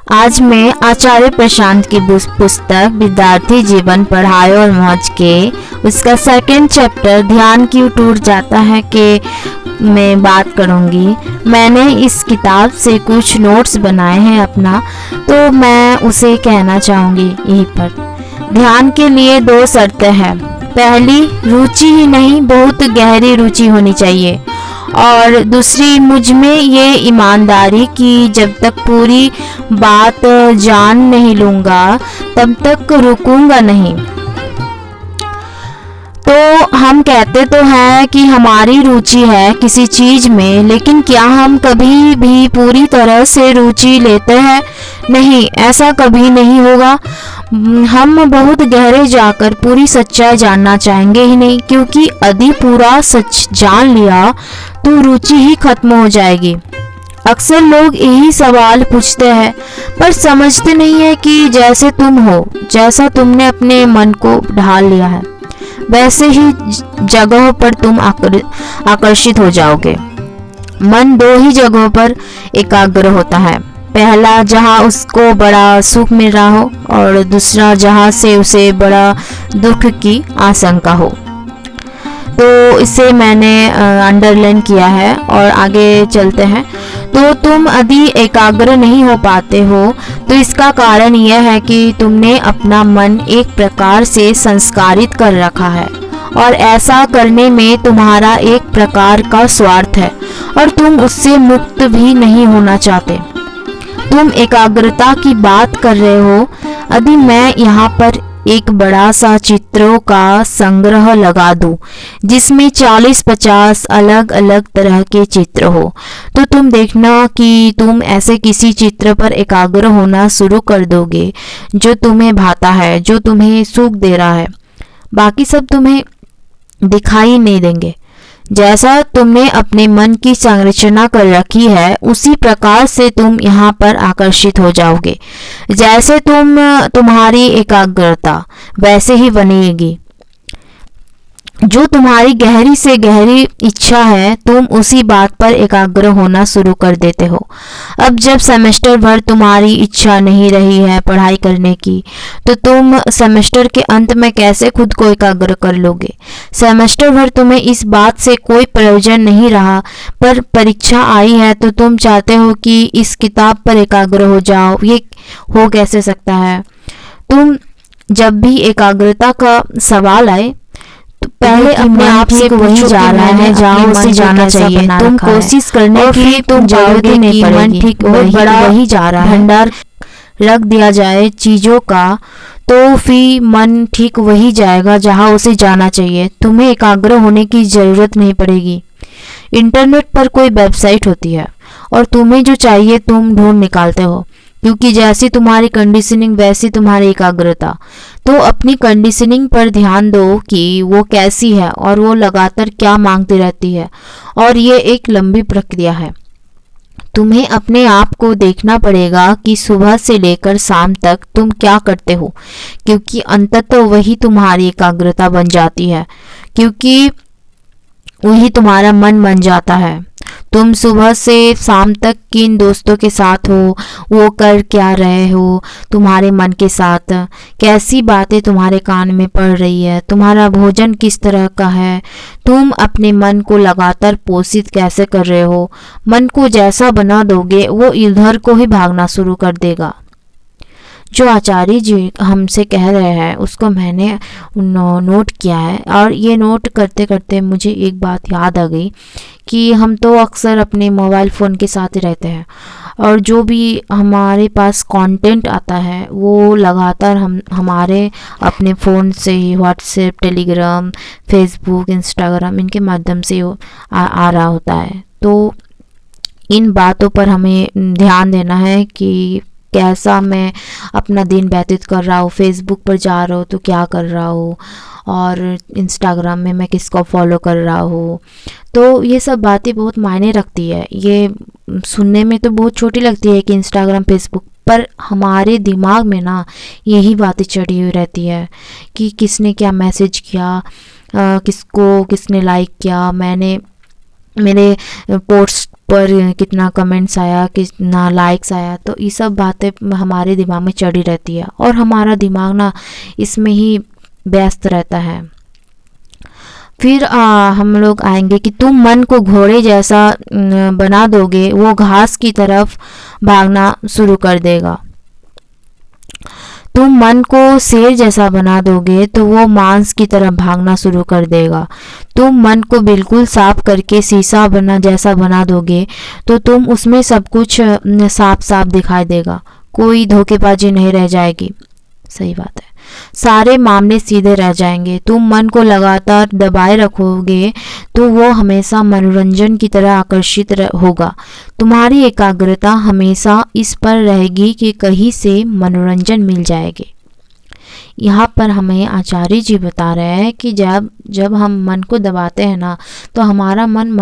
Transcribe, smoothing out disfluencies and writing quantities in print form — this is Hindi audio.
आज मैं आचार्य प्रशांत की पुस्तक विद्यार्थी जीवन पढ़ाई और मौज के उसका सेकंड चैप्टर ध्यान क्यों टूट जाता है के मैं बात करूंगी। मैंने इस किताब से कुछ नोट्स बनाए हैं अपना, तो मैं उसे कहना चाहूँगी यहीं पर। ध्यान के लिए 2 शर्तें हैं। पहली, रुचि ही नहीं बहुत गहरी रुचि होनी चाहिए, और दूसरी, मुझ में ये ईमानदारी कि जब तक पूरी बात जान नहीं लूँगा तब तक रुकूंगा नहीं। तो हम कहते तो हैं कि हमारी रुचि है किसी चीज़ में, लेकिन क्या हम कभी भी पूरी तरह से रुचि लेते हैं? नहीं, ऐसा कभी नहीं होगा। हम बहुत गहरे जाकर पूरी सच्चाई जानना चाहेंगे ही नहीं, क्योंकि यदि पूरा सच जान लिया तो रुचि ही खत्म हो जाएगी। अक्सर लोग यही सवाल पूछते हैं, पर समझते नहीं है कि जैसे तुम हो, जैसा तुमने अपने मन को ढाल लिया है, वैसे ही जगहों पर तुम आकर्षित हो जाओगे। मन 2 ही जगहों पर एकाग्र होता है। पहला, जहाँ उसको बड़ा सुख मिल रहा हो, और दूसरा, जहाँ से उसे बड़ा दुख की आशंका हो। तो इसे मैंने अंडरलाइन किया है और आगे चलते हैं। तो तुम यदि एकाग्र नहीं हो पाते हो तो इसका कारण यह है कि तुमने अपना मन एक प्रकार से संस्कारित कर रखा है, और ऐसा करने में तुम्हारा एक प्रकार का स्वार्थ है, और तुम उससे मुक्त भी नहीं होना चाहते। तुम एकाग्रता की बात कर रहे हो। यदि मैं यहाँ पर एक बड़ा सा चित्रों का संग्रह लगा दूं, जिसमें 40-50 अलग अलग तरह के चित्र हो, तो तुम देखना कि तुम ऐसे किसी चित्र पर एकाग्र होना शुरू कर दोगे जो तुम्हें भाता है, जो तुम्हें सुख दे रहा है। बाकी सब तुम्हें दिखाई नहीं देंगे। जैसा तुमने अपने मन की संरचना कर रखी है, उसी प्रकार से तुम यहाँ पर आकर्षित हो जाओगे। जैसे तुम्हारी एकाग्रता वैसे ही बनेगी। जो तुम्हारी गहरी से गहरी इच्छा है, तुम उसी बात पर एकाग्र होना शुरू कर देते हो। अब जब सेमेस्टर भर तुम्हारी इच्छा नहीं रही है पढ़ाई करने की, तो तुम सेमेस्टर के अंत में कैसे खुद को एकाग्र कर लोगे? सेमेस्टर भर तुम्हें इस बात से कोई प्रयोजन नहीं रहा, पर परीक्षा आई है तो तुम चाहते हो कि इस किताब पर एकाग्र हो जाओ। ये हो कैसे सकता है? तुम जब भी एकाग्रता का सवाल आए, पहले अपने आप से वही जा रहा है जहाँ उसे जाना चाहिए। तुम कोशिश करने की तुम जाओगे नहीं, मन ठीक वही जा रहा है। भंडार रख दिया जाए चीजों का, तो फिर मन ठीक वही जाएगा जहाँ उसे जाना चाहिए। तुम्हें एकाग्र होने की जरूरत नहीं पड़ेगी। इंटरनेट पर कोई वेबसाइट होती है और तुम्हें जो चाहिए तुम ढूंढ निकालते हो, क्योंकि जैसी तुम्हारी कंडीशनिंग वैसी तुम्हारी एकाग्रता। तो अपनी कंडीशनिंग पर ध्यान दो कि वो कैसी है और वो लगातार क्या मांगती रहती है, और ये एक लंबी प्रक्रिया है। तुम्हें अपने आप को देखना पड़ेगा कि सुबह से लेकर शाम तक तुम क्या करते हो, क्योंकि अंततः वही तुम्हारी एकाग्रता बन जाती है, क्योंकि वही तुम्हारा मन बन जाता है। तुम सुबह से शाम तक किन दोस्तों के साथ हो, वो कर क्या रहे हो, तुम्हारे मन के साथ कैसी बातें तुम्हारे कान में पड़ रही है, तुम्हारा भोजन किस तरह का है, तुम अपने मन को लगातार पोषित कैसे कर रहे हो। मन को जैसा बना दोगे वो इधर को ही भागना शुरू कर देगा। जो आचार्य जी हमसे कह रहे हैं उसको मैंने नोट किया है, और ये नोट करते करते मुझे एक बात याद आ गई कि हम तो अक्सर अपने मोबाइल फ़ोन के साथ ही रहते हैं, और जो भी हमारे पास कंटेंट आता है वो लगातार हमारे अपने फ़ोन से ही व्हाट्सएप, टेलीग्राम, फेसबुक, इंस्टाग्राम, इनके माध्यम से आ रहा होता है। तो इन बातों पर हमें ध्यान देना है कि कैसा मैं अपना दिन व्यतीत कर रहा हूँ। फेसबुक पर जा रहा हूँ तो क्या कर रहा हूँ, और इंस्टाग्राम में मैं किसको फॉलो कर रहा हूँ। तो ये सब बातें बहुत मायने रखती है। ये सुनने में तो बहुत छोटी लगती है कि इंस्टाग्राम, फेसबुक, पर हमारे दिमाग में ना यही बातें चढ़ी हुई रहती है कि किसने क्या मैसेज किया, किसने लाइक किया, मैंने मेरे पोस्ट ऊपर कितना कमेंट्स आया, कितना लाइक्स आया, तो ये सब बातें हमारे दिमाग में चढ़ी रहती है और हमारा दिमाग ना इसमें ही व्यस्त रहता है। फिर हम लोग आएंगे कि तुम मन को घोड़े जैसा बना दोगे, वो घास की तरफ भागना शुरू कर देगा। तुम मन को शेर जैसा बना दोगे तो वो मांस की तरफ भागना शुरू कर देगा। तुम मन को बिल्कुल साफ करके शीशा जैसा बना दोगे तो तुम उसमें सब कुछ साफ साफ दिखाई देगा, कोई धोखेबाजी नहीं रह जाएगी। सही बात है, सारे मामले सीधे रह जाएंगे। तुम मन को लगातार दबाए रखोगे तो वो हमेशा मनोरंजन की तरह आकर्षित होगा। तुम्हारी एकाग्रता हमेशा इस पर रहेगी कि कहीं से मनोरंजन मिल जाएगी। यहाँ पर हमें आचार्य जी बता रहे हैं कि जब हम मन को दबाते हैं ना, तो हमारा मन